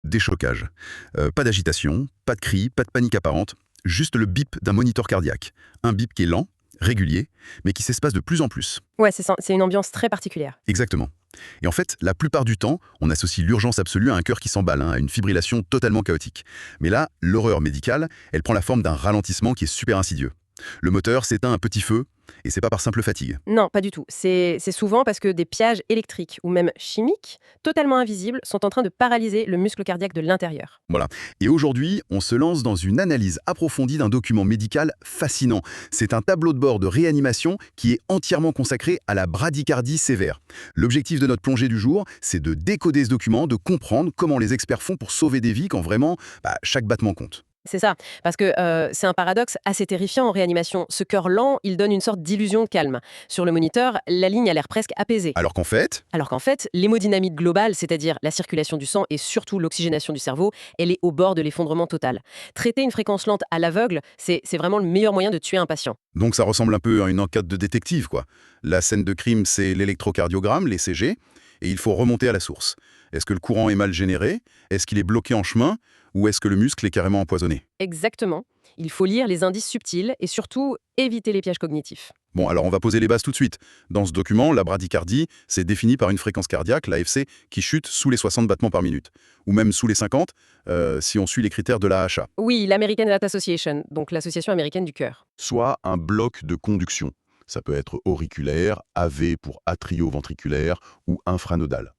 Déchocage. Pas d'agitation, pas de cris, pas de panique apparente, juste le bip d'un moniteur cardiaque. Un bip qui est lent, régulier, mais qui s'espace de plus en plus. Ouais, c'est ça, c'est une ambiance très particulière. Exactement. Et en fait, la plupart du temps, on associe l'urgence absolue à un cœur qui s'emballe, à une fibrillation totalement chaotique. Mais là, l'horreur médicale, elle prend la forme d'un ralentissement qui est super insidieux. Le moteur s'éteint un petit feu, et c'est pas par simple fatigue. Non, pas du tout. C'est souvent parce que des pièges électriques ou même chimiques, totalement invisibles, sont en train de paralyser le muscle cardiaque de l'intérieur. Voilà. Et aujourd'hui, on se lance dans une analyse approfondie d'un document médical fascinant. C'est un tableau de bord de réanimation qui est entièrement consacré à la bradycardie sévère. L'objectif de notre plongée du jour, c'est de décoder ce document, de comprendre comment les experts font pour sauver des vies quand vraiment chaque battement compte. C'est ça, parce que c'est un paradoxe assez terrifiant en réanimation. Ce cœur lent, il donne une sorte d'illusion de calme. Sur le moniteur, la ligne a l'air presque apaisée. Alors qu'en fait, Alors qu'en fait, l'hémodynamique globale, c'est-à-dire la circulation du sang et surtout l'oxygénation du cerveau, elle est au bord de l'effondrement total. Traiter une fréquence lente à l'aveugle, c'est vraiment le meilleur moyen de tuer un patient. donc ça ressemble un peu à une enquête de détective, quoi. La scène de crime, c'est l'électrocardiogramme, l'ECG, et il faut remonter à la source. Est-ce que le courant est mal généré? Est-ce qu'il est bloqué en chemin? Ou est-ce que le muscle est carrément empoisonné? Exactement. Il faut lire les indices subtils et surtout éviter les pièges cognitifs. Bon, alors on va poser les bases tout de suite. Dans ce document, la bradycardie, c'est défini par une fréquence cardiaque, l'AFC, qui chute sous les 60 battements par minute. Ou même sous les 50, si on suit les critères de l'AHA. Oui, l'American Heart Association, donc l'association américaine du cœur. Soit un bloc de conduction. Ça peut être auriculaire, AV pour atrioventriculaire ou infranodal.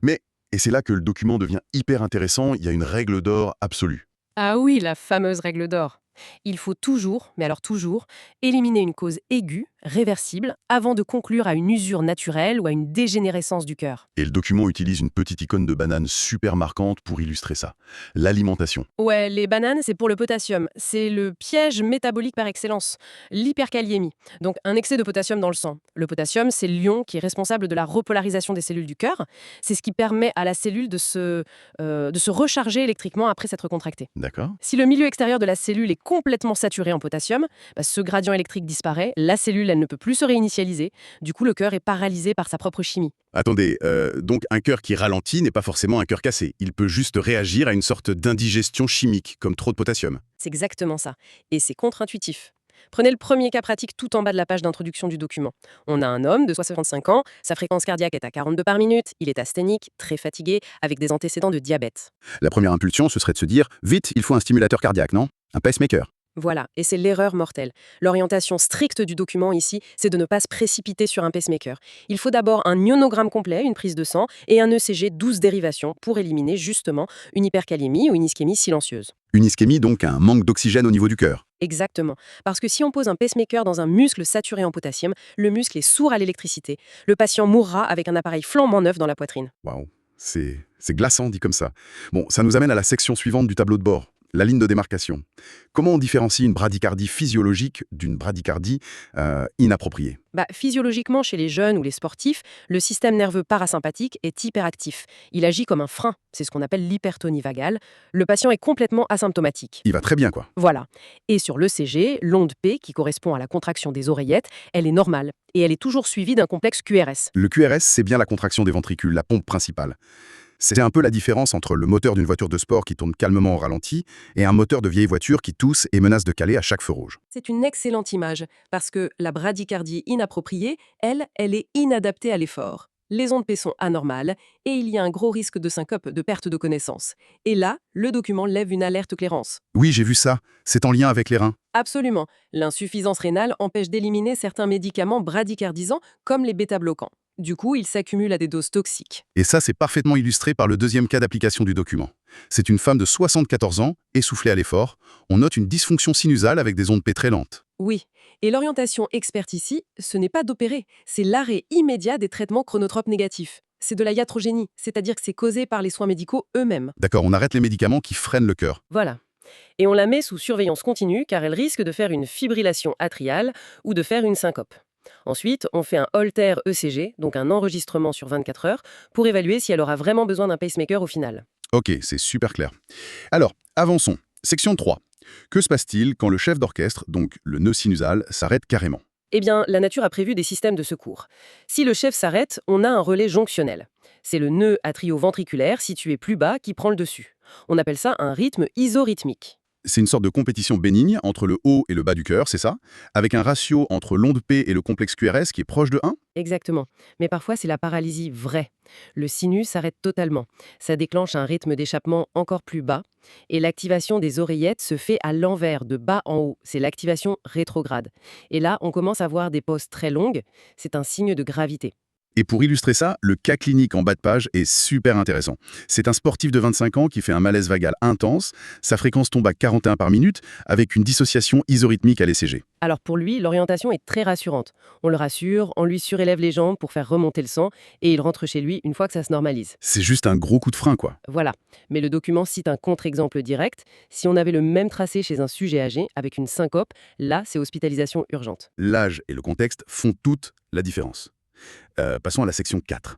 Mais, et c'est là que le document devient hyper intéressant, il y a une règle d'or absolue. Ah oui, la fameuse règle d'or. Il faut toujours, mais alors toujours, éliminer une cause aiguë, réversible, avant de conclure à une usure naturelle ou à une dégénérescence du cœur. Et le document utilise une petite icône de banane super marquante pour illustrer ça. L'alimentation. Ouais, les bananes, c'est pour le potassium. C'est le piège métabolique par excellence, l'hyperkaliémie. Donc un excès de potassium dans le sang. Le potassium, c'est l'ion qui est responsable de la repolarisation des cellules du cœur. C'est ce qui permet à la cellule de se recharger électriquement après s'être contractée. D'accord? Si le milieu extérieur de la cellule est complètement saturé en potassium, ce gradient électrique disparaît, la cellule elle ne peut plus se réinitialiser, du coup le cœur est paralysé par sa propre chimie. Attendez, donc un cœur qui ralentit n'est pas forcément un cœur cassé. Il peut juste réagir à une sorte d'indigestion chimique, comme trop de potassium. C'est exactement ça. Et c'est contre-intuitif. Prenez le premier cas pratique tout en bas de la page d'introduction du document. On a un homme de 65 ans, sa fréquence cardiaque est à 42 par minute, il est asthénique, très fatigué, avec des antécédents de diabète. La première impulsion, ce serait de se dire « Vite, il faut un stimulateur cardiaque, non? Un pacemaker ». Voilà, et c'est l'erreur mortelle. L'orientation stricte du document ici, c'est de ne pas se précipiter sur un pacemaker. Il faut d'abord un ionogramme complet, une prise de sang, et un ECG 12 dérivations pour éliminer justement une hypercalémie ou une ischémie silencieuse. Une ischémie, donc un manque d'oxygène au niveau du cœur. Exactement. Parce que si on pose un pacemaker dans un muscle saturé en potassium, le muscle est sourd à l'électricité. Le patient mourra avec un appareil flambant neuf dans la poitrine. Waouh, c'est glaçant dit comme ça. Bon, ça nous amène à la section suivante du tableau de bord. La ligne de démarcation. Comment on différencie une bradycardie physiologique d'une bradycardie inappropriée? Physiologiquement, chez les jeunes ou les sportifs, le système nerveux parasympathique est hyperactif. Il agit comme un frein, c'est ce qu'on appelle l'hypertonie vagale. Le patient est complètement asymptomatique. Il va très bien, quoi. Voilà. Et sur l'ECG, l'onde P, qui correspond à la contraction des oreillettes, elle est normale. Et elle est toujours suivie d'un complexe QRS. Le QRS, c'est bien la contraction des ventricules, la pompe principale. C'est un peu la différence entre le moteur d'une voiture de sport qui tourne calmement au ralenti et un moteur de vieille voiture qui tousse et menace de caler à chaque feu rouge. C'est une excellente image, parce que la bradycardie inappropriée, elle est inadaptée à l'effort. Les ondes P sont anormales et il y a un gros risque de syncope, de perte de connaissance. Et là, le document lève une alerte clairance. Oui, j'ai vu ça. C'est en lien avec les reins. Absolument. L'insuffisance rénale empêche d'éliminer certains médicaments bradycardisants comme les bêta-bloquants. Du coup, ils s'accumulent à des doses toxiques. Et ça, c'est parfaitement illustré par le deuxième cas d'application du document. C'est une femme de 74 ans, essoufflée à l'effort. On note une dysfonction sinusale avec des ondes P très lentes. Oui. Et l'orientation experte ici, ce n'est pas d'opérer, c'est l'arrêt immédiat des traitements chronotropes négatifs. C'est de la iatrogénie, c'est-à-dire que c'est causé par les soins médicaux eux-mêmes. D'accord, on arrête les médicaments qui freinent le cœur. Voilà. Et on la met sous surveillance continue car elle risque de faire une fibrillation atriale ou de faire une syncope. Ensuite, on fait un Holter ECG, donc un enregistrement sur 24 heures, pour évaluer si elle aura vraiment besoin d'un pacemaker au final. Ok, c'est super clair. Alors, avançons. Section 3. Que se passe-t-il quand le chef d'orchestre, donc le nœud sinusal, s'arrête carrément? Eh bien, la nature a prévu des systèmes de secours. Si le chef s'arrête, on a un relais jonctionnel. C'est le nœud atrioventriculaire situé plus bas qui prend le dessus. On appelle ça un rythme isorhythmique. C'est une sorte de compétition bénigne entre le haut et le bas du cœur, c'est ça? Avec un ratio entre l'onde P et le complexe QRS qui est proche de 1? Exactement. Mais parfois, c'est la paralysie vraie. Le sinus s'arrête totalement. Ça déclenche un rythme d'échappement encore plus bas. Et l'activation des oreillettes se fait à l'envers, de bas en haut. C'est l'activation rétrograde. Et là, on commence à voir des pauses très longues. C'est un signe de gravité. Et pour illustrer ça, le cas clinique en bas de page est super intéressant. C'est un sportif de 25 ans qui fait un malaise vagal intense, sa fréquence tombe à 41 par minute, avec une dissociation isorhythmique à l'ECG. Alors pour lui, l'orientation est très rassurante. On le rassure, on lui surélève les jambes pour faire remonter le sang, et il rentre chez lui une fois que ça se normalise. C'est juste un gros coup de frein, quoi. Voilà. Mais le document cite un contre-exemple direct. Si on avait le même tracé chez un sujet âgé, avec une syncope, là, c'est hospitalisation urgente. L'âge et le contexte font toute la différence. Passons à la section 4.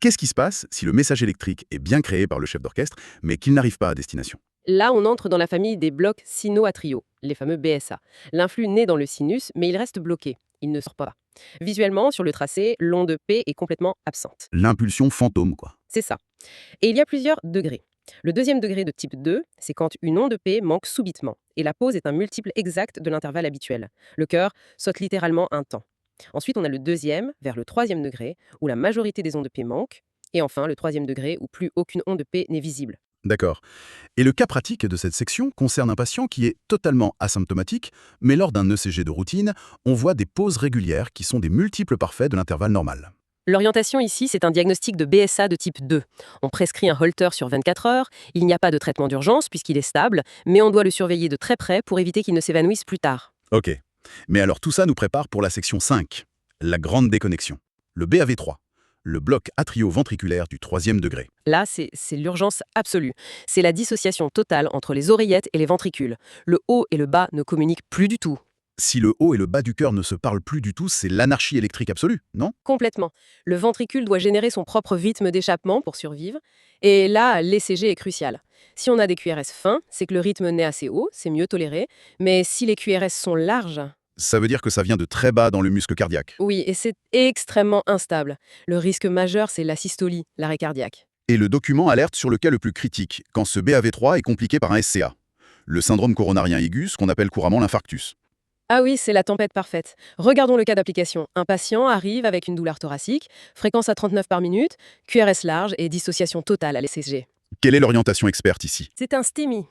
Qu'est-ce qui se passe si le message électrique est bien créé par le chef d'orchestre, mais qu'il n'arrive pas à destination? Là, on entre dans la famille des blocs sino-atriaux, les fameux BSA. L'influx naît dans le sinus, mais il reste bloqué. Il ne sort pas. Visuellement, sur le tracé, l'onde P est complètement absente. L'impulsion fantôme, quoi. C'est ça. Et il y a plusieurs degrés. Le deuxième degré de type 2, c'est quand une onde P manque subitement. Et la pause est un multiple exact de l'intervalle habituel. Le cœur saute littéralement un temps. Ensuite, on a le deuxième, vers le troisième degré, où la majorité des ondes P manquent. Et enfin, le troisième degré, où plus aucune onde P n'est visible. D'accord. Et le cas pratique de cette section concerne un patient qui est totalement asymptomatique, mais lors d'un ECG de routine, on voit des pauses régulières qui sont des multiples parfaits de l'intervalle normal. L'orientation ici, c'est un diagnostic de BSA de type 2. On prescrit un Holter sur 24 heures, il n'y a pas de traitement d'urgence puisqu'il est stable, mais on doit le surveiller de très près pour éviter qu'il ne s'évanouisse plus tard. Ok. Mais alors tout ça nous prépare pour la section 5, la grande déconnexion. Le BAV3, le bloc atrioventriculaire du troisième degré. Là, c'est l'urgence absolue. C'est la dissociation totale entre les oreillettes et les ventricules. Le haut et le bas ne communiquent plus du tout. Si le haut et le bas du cœur ne se parlent plus du tout, c'est l'anarchie électrique absolue, non? Complètement. Le ventricule doit générer son propre rythme d'échappement pour survivre. Et là, l'ECG est crucial. Si on a des QRS fins, c'est que le rythme naît assez haut, c'est mieux toléré. Mais si les QRS sont larges, Ça veut dire que ça vient de très bas dans le muscle cardiaque. oui, et c'est extrêmement instable. Le risque majeur, c'est l'asystolie, l'arrêt cardiaque. Et le document alerte sur le cas le plus critique, quand ce BAV3 est compliqué par un SCA, le syndrome coronarien aigu, ce qu'on appelle couramment l'infarctus. Ah oui, c'est la tempête parfaite. Regardons le cas d'application. Un patient arrive avec une douleur thoracique, fréquence à 39 par minute, QRS large et dissociation totale à l'ECG. Quelle est l'orientation experte ici? C'est un STEMI,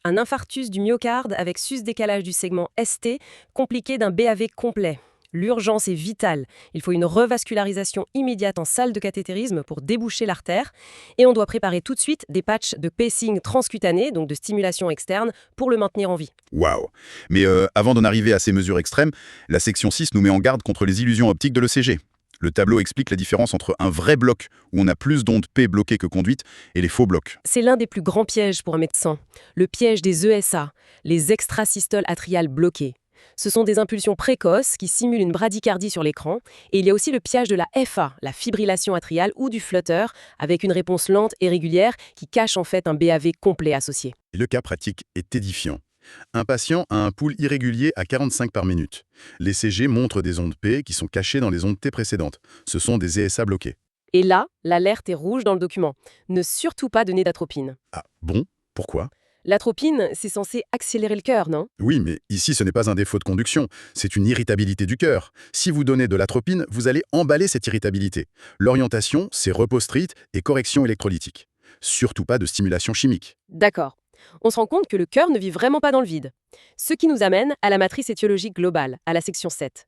un infarctus du myocarde avec sus-décalage du segment ST, compliqué d'un BAV complet. L'urgence est vitale. Il faut une revascularisation immédiate en salle de cathétérisme pour déboucher l'artère. Et on doit préparer tout de suite des patchs de pacing transcutané, donc de stimulation externe, pour le maintenir en vie. Waouh! Mais avant d'en arriver à ces mesures extrêmes, la section 6 nous met en garde contre les illusions optiques de l'ECG. Le tableau explique la différence entre un vrai bloc, où on a plus d'ondes P bloquées que conduites, et les faux blocs. C'est l'un des plus grands pièges pour un médecin. Le piège des ESA, les extrasystoles atriales bloquées. Ce sont des impulsions précoces qui simulent une bradycardie sur l'écran. Et il y a aussi le piège de la FA, la fibrillation atriale ou du flutter, avec une réponse lente et régulière qui cache en fait un BAV complet associé. Et le cas pratique est édifiant. Un patient a un pouls irrégulier à 45 par minute. L'ECG montre des ondes P qui sont cachées dans les ondes T précédentes. Ce sont des ESA bloqués. Et là, l'alerte est rouge dans le document. Ne surtout pas donner d'atropine. Ah bon? Pourquoi? L'atropine, c'est censé accélérer le cœur, non? Oui, mais ici ce n'est pas un défaut de conduction, c'est une irritabilité du cœur. Si vous donnez de l'atropine, vous allez emballer cette irritabilité. L'orientation, c'est repos strict et correction électrolytique. Surtout pas de stimulation chimique. D'accord. On se rend compte que le cœur ne vit vraiment pas dans le vide. Ce qui nous amène à la matrice étiologique globale, à la section 7.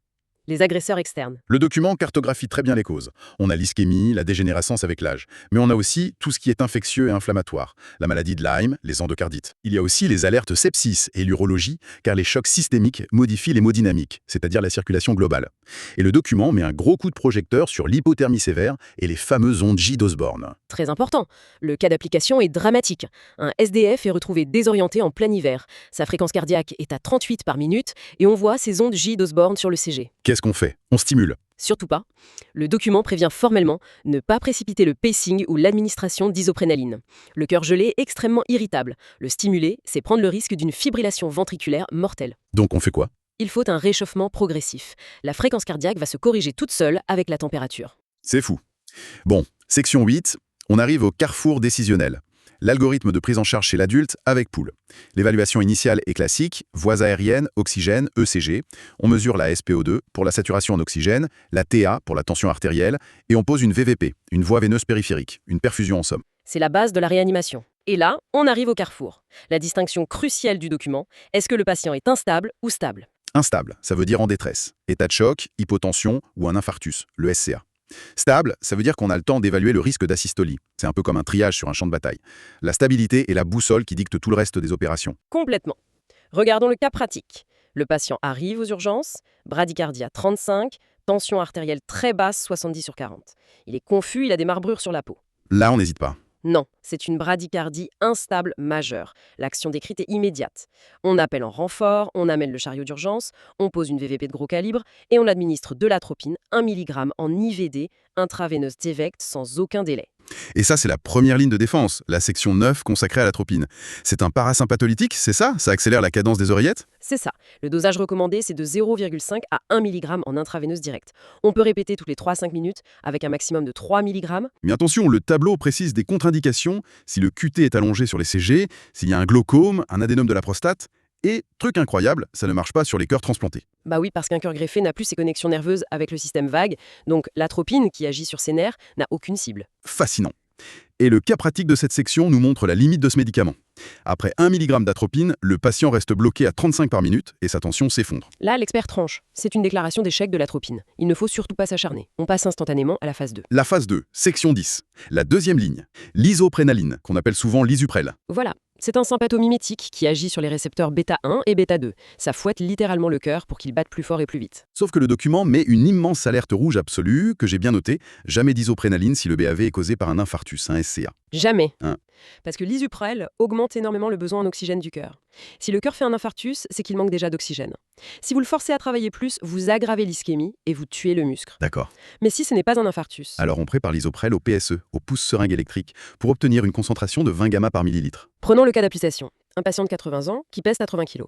Les agresseurs externes. Le document cartographie très bien les causes. On a l'ischémie, la dégénérescence avec l'âge. Mais on a aussi tout ce qui est infectieux et inflammatoire. La maladie de Lyme, les endocardites. Il y a aussi les alertes sepsis et l'urologie, car les chocs systémiques modifient l'hémodynamique, c'est-à-dire la circulation globale. Et le document met un gros coup de projecteur sur l'hypothermie sévère et les fameuses ondes J d'Osborne. Très important. Le cas d'application est dramatique. Un SDF est retrouvé désorienté en plein hiver. Sa fréquence cardiaque est à 38 par minute et on voit ces ondes J d'Osborne sur le CG. Qu'est-ce qu'on fait? On stimule. Surtout pas. Le document prévient formellement ne pas précipiter le pacing ou l'administration d'isoprénaline. Le cœur gelé est extrêmement irritable. Le stimuler, c'est prendre le risque d'une fibrillation ventriculaire mortelle. Donc on fait quoi? Il faut un réchauffement progressif. La fréquence cardiaque va se corriger toute seule avec la température. C'est fou. Bon, section 8, on arrive au carrefour décisionnel. L'algorithme de prise en charge chez l'adulte avec poule. L'évaluation initiale est classique, voies aériennes, oxygène, ECG. On mesure la SpO2 pour la saturation en oxygène, la TA pour la tension artérielle, et on pose une VVP, une voie veineuse périphérique, une perfusion en somme. C'est la base de la réanimation. Et là, on arrive au carrefour. La distinction cruciale du document, est-ce que le patient est instable ou stable? Instable, ça veut dire en détresse. État de choc, hypotension ou un infarctus, le SCA. Stable, ça veut dire qu'on a le temps d'évaluer le risque d'asystolie. C'est un peu comme un triage sur un champ de bataille. La stabilité est la boussole qui dicte tout le reste des opérations. Complètement. Regardons le cas pratique. Le patient arrive aux urgences, bradycardie à 35, tension artérielle très basse, 70/40. Il est confus, il a des marbrures sur la peau. Là, on n'hésite pas. Non, c'est une bradycardie instable majeure. L'action décrite est immédiate. On appelle en renfort, on amène le chariot d'urgence, on pose une VVP de gros calibre et on administre de l'atropine, 1 mg en IVD, intraveineuse direct sans aucun délai. Et ça, c'est la première ligne de défense, la section 9 consacrée à l'atropine. C'est un parasympatholytique, c'est ça? Ça accélère la cadence des oreillettes? C'est ça. Le dosage recommandé, c'est de 0,5 à 1 mg en intraveineuse directe. On peut répéter toutes les 3 à 5 minutes avec un maximum de 3 mg. Mais attention, le tableau précise des contre-indications, si le QT est allongé sur les CG, s'il y a un glaucome, un adénome de la prostate, et, truc incroyable, ça ne marche pas sur les cœurs transplantés. Bah oui, parce qu'un cœur greffé n'a plus ses connexions nerveuses avec le système vague, donc l'atropine, qui agit sur ses nerfs, n'a aucune cible. Fascinant. Et le cas pratique de cette section nous montre la limite de ce médicament. Après 1 mg d'atropine, le patient reste bloqué à 35 par minute et sa tension s'effondre. Là, l'expert tranche. C'est une déclaration d'échec de l'atropine. Il ne faut surtout pas s'acharner. On passe instantanément à la phase 2. La phase 2, section 10. La deuxième ligne, l'isoprénaline, qu'on appelle souvent l'isuprel. Voilà. C'est un sympathomimétique qui agit sur les récepteurs bêta-1 et bêta-2. Ça fouette littéralement le cœur pour qu'il batte plus fort et plus vite. Sauf que le document met une immense alerte rouge absolue, que j'ai bien notée, jamais d'isoprénaline si le BAV est causé par un infarctus, un SCA. Jamais. Hein. Parce que l'isuprel augmente énormément le besoin en oxygène du cœur. Si le cœur fait un infarctus, c'est qu'il manque déjà d'oxygène. Si vous le forcez à travailler plus, vous aggravez l'ischémie et vous tuez le muscle. D'accord. Mais si ce n'est pas un infarctus, Alors on prépare l'isoprel au PSE, au pouce-seringue électrique, pour obtenir une concentration de 20 gamma par millilitre. prenons le cas d'application. Un patient de 80 ans qui pèse 80 kg.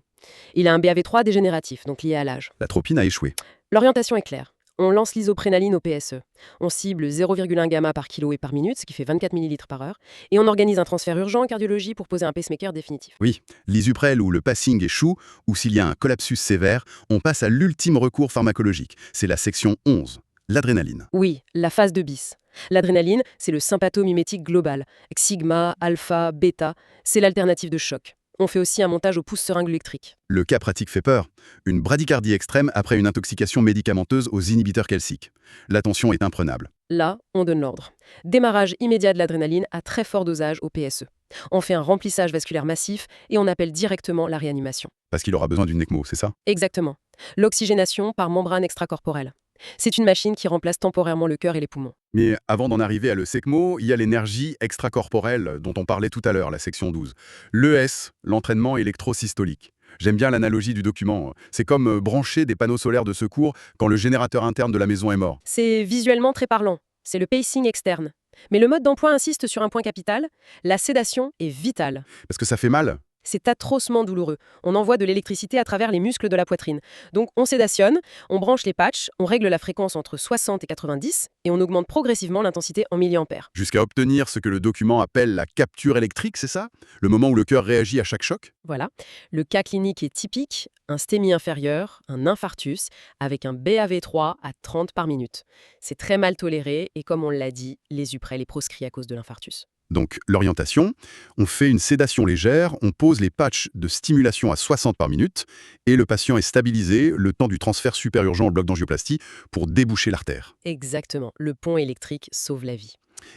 Il a un BAV3 dégénératif, donc lié à l'âge. L'atropine a échoué. L'orientation est claire. On lance l'isoprénaline au PSE. On cible 0,1 gamma par kilo et par minute, ce qui fait 24 ml par heure. Et on organise un transfert urgent en cardiologie pour poser un pacemaker définitif. Oui, l'isuprel ou le passing échoue, ou s'il y a un collapsus sévère, on passe à l'ultime recours pharmacologique. C'est la section 11, l'adrénaline. Oui, la phase 2 bis. L'adrénaline, c'est le sympathomimétique global. Sigma, alpha, bêta, c'est l'alternative de choc. On fait aussi un montage au pouce-seringue électrique. Le cas pratique fait peur. Une bradycardie extrême après une intoxication médicamenteuse aux inhibiteurs calciques. La tension est imprenable. Là, on donne l'ordre. Démarrage immédiat de l'adrénaline à très fort dosage au PSE. On fait un remplissage vasculaire massif et on appelle directement la réanimation. Parce qu'il aura besoin d'une ECMO, c'est ça? Exactement. L'oxygénation par membrane extracorporelle. C'est une machine qui remplace temporairement le cœur et les poumons. Mais avant d'en arriver à l'ECMO, il y a l'énergie extracorporelle dont on parlait tout à l'heure, la section 12. L'ES, l'entraînement électrosystolique. J'aime bien l'analogie du document. C'est comme brancher des panneaux solaires de secours quand le générateur interne de la maison est mort. C'est visuellement très parlant. C'est le pacing externe. Mais le mode d'emploi insiste sur un point capital. La sédation est vitale. Parce que ça fait mal. C'est atrocement douloureux. On envoie de l'électricité à travers les muscles de la poitrine. Donc on sédationne, on branche les patchs, on règle la fréquence entre 60 et 90 et on augmente progressivement l'intensité en milliampères. Jusqu'à obtenir ce que le document appelle la capture électrique, c'est ça? Le moment où le cœur réagit à chaque choc? Voilà. Le cas clinique est typique, un STEMI inférieur, un infarctus, avec un BAV3 à 30 par minute. C'est très mal toléré et comme on l'a dit, l'isuprel est proscrit à cause de l'infarctus. Donc l'orientation, on fait une sédation légère, on pose les patchs de stimulation à 60 par minute et le patient est stabilisé le temps du transfert super urgent au bloc d'angioplastie pour déboucher l'artère. Exactement. Le pont électrique sauve la vie.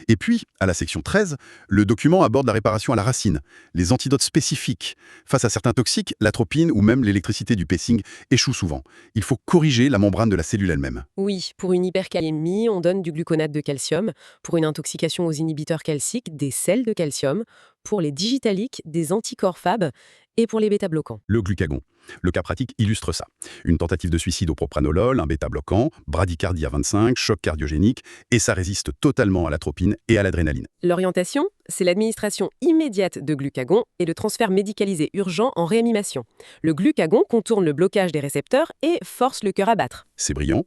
Et puis, à la section 13, le document aborde la réparation à la racine, les antidotes spécifiques. Face à certains toxiques, l'atropine ou même l'électricité du pacing échouent souvent. Il faut corriger la membrane de la cellule elle-même. Oui, pour une hypercalémie, on donne du gluconate de calcium. Pour une intoxication aux inhibiteurs calciques, des sels de calcium. Pour les digitaliques, des anticorps Fab. Et pour les bêta-bloquants. Le glucagon. Le cas pratique illustre ça. Une tentative de suicide au propranolol, un bêta-bloquant, bradycardie à 25, choc cardiogénique, et ça résiste totalement à l'atropine et à l'adrénaline. L'orientation, c'est l'administration immédiate de glucagon et le transfert médicalisé urgent en réanimation. Le glucagon contourne le blocage des récepteurs et force le cœur à battre. C'est brillant.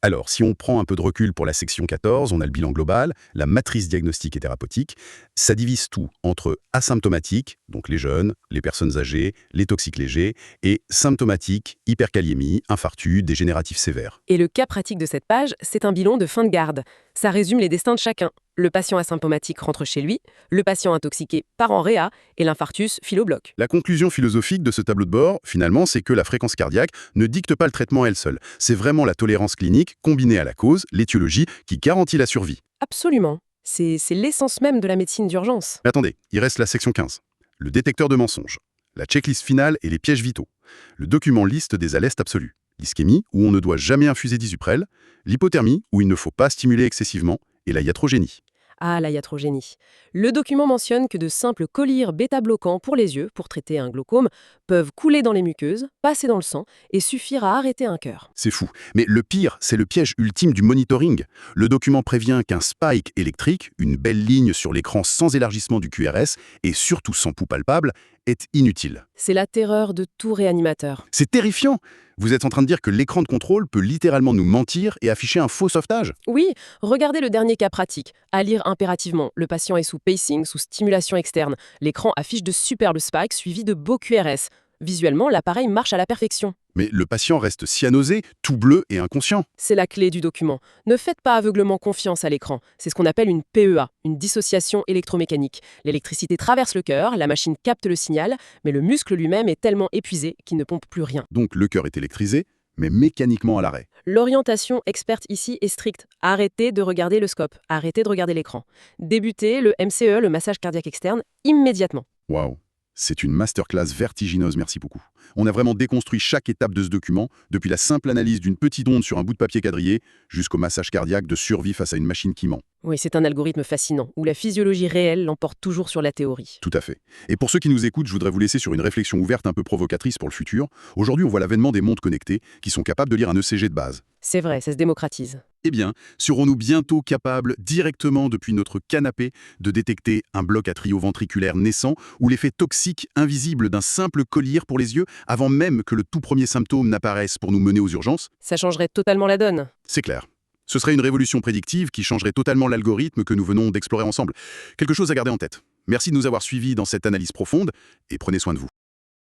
Alors, si on prend un peu de recul pour la section 14, on a le bilan global, la matrice diagnostique et thérapeutique. Ça divise tout entre asymptomatique, donc les jeunes, les personnes âgées, les toxiques légers, et symptomatique, hyperkaliémie, infarctus, dégénératif sévère. Et le cas pratique de cette page, c'est un bilan de fin de garde. Ça résume les destins de chacun. Le patient asymptomatique rentre chez lui, le patient intoxiqué part en réa et l'infarctus file au bloc. La conclusion philosophique de ce tableau de bord, finalement, c'est que la fréquence cardiaque ne dicte pas le traitement elle seule. C'est vraiment la tolérance clinique combinée à la cause, l'étiologie, qui garantit la survie. Absolument. C'est l'essence même de la médecine d'urgence. Mais attendez, il reste la section 15. Le détecteur de mensonges. La checklist finale et les pièges vitaux. Le document liste des alestes absolus. L'ischémie, où on ne doit jamais infuser d'isuprel. L'hypothermie, où il ne faut pas stimuler excessivement. Et la iatrogénie. Ah, la iatrogénie. Le document mentionne que de simples collyres bêta-bloquants pour les yeux, pour traiter un glaucome, peuvent couler dans les muqueuses, passer dans le sang et suffire à arrêter un cœur. C'est fou. Mais le pire, c'est le piège ultime du monitoring. Le document prévient qu'un spike électrique, une belle ligne sur l'écran sans élargissement du QRS et surtout sans pouls palpable, est inutile. C'est la terreur de tout réanimateur. C'est terrifiant. Vous êtes en train de dire que l'écran de contrôle peut littéralement nous mentir et afficher un faux sauvetage? Oui, regardez le dernier cas pratique. À lire impérativement, le patient est sous pacing, sous stimulation externe. L'écran affiche de superbes spikes suivis de beaux QRS. Visuellement, l'appareil marche à la perfection. Mais le patient reste cyanosé, tout bleu et inconscient. C'est la clé du document. Ne faites pas aveuglement confiance à l'écran. C'est ce qu'on appelle une PEA, une dissociation électromécanique. L'électricité traverse le cœur, la machine capte le signal, mais le muscle lui-même est tellement épuisé qu'il ne pompe plus rien. Donc le cœur est électrisé, mais mécaniquement à l'arrêt. L'orientation experte ici est stricte. Arrêtez de regarder le scope, arrêtez de regarder l'écran. Débutez le MCE, le massage cardiaque externe, immédiatement. Waouh, c'est une masterclass vertigineuse, merci beaucoup. On a vraiment déconstruit chaque étape de ce document, depuis la simple analyse d'une petite onde sur un bout de papier quadrillé, jusqu'au massage cardiaque de survie face à une machine qui ment. Oui, c'est un algorithme fascinant, où la physiologie réelle l'emporte toujours sur la théorie. Tout à fait. Et pour ceux qui nous écoutent, je voudrais vous laisser sur une réflexion ouverte un peu provocatrice pour le futur. Aujourd'hui, on voit l'avènement des montres connectées qui sont capables de lire un ECG de base. C'est vrai, ça se démocratise. Eh bien, serons-nous bientôt capables, directement depuis notre canapé, de détecter un bloc atrioventriculaire naissant ou l'effet toxique invisible d'un simple collier pour les yeux avant même que le tout premier symptôme n'apparaisse pour nous mener aux urgences? Ça changerait totalement la donne. C'est clair. Ce serait une révolution prédictive qui changerait totalement l'algorithme que nous venons d'explorer ensemble. Quelque chose à garder en tête. Merci de nous avoir suivis dans cette analyse profonde et prenez soin de vous.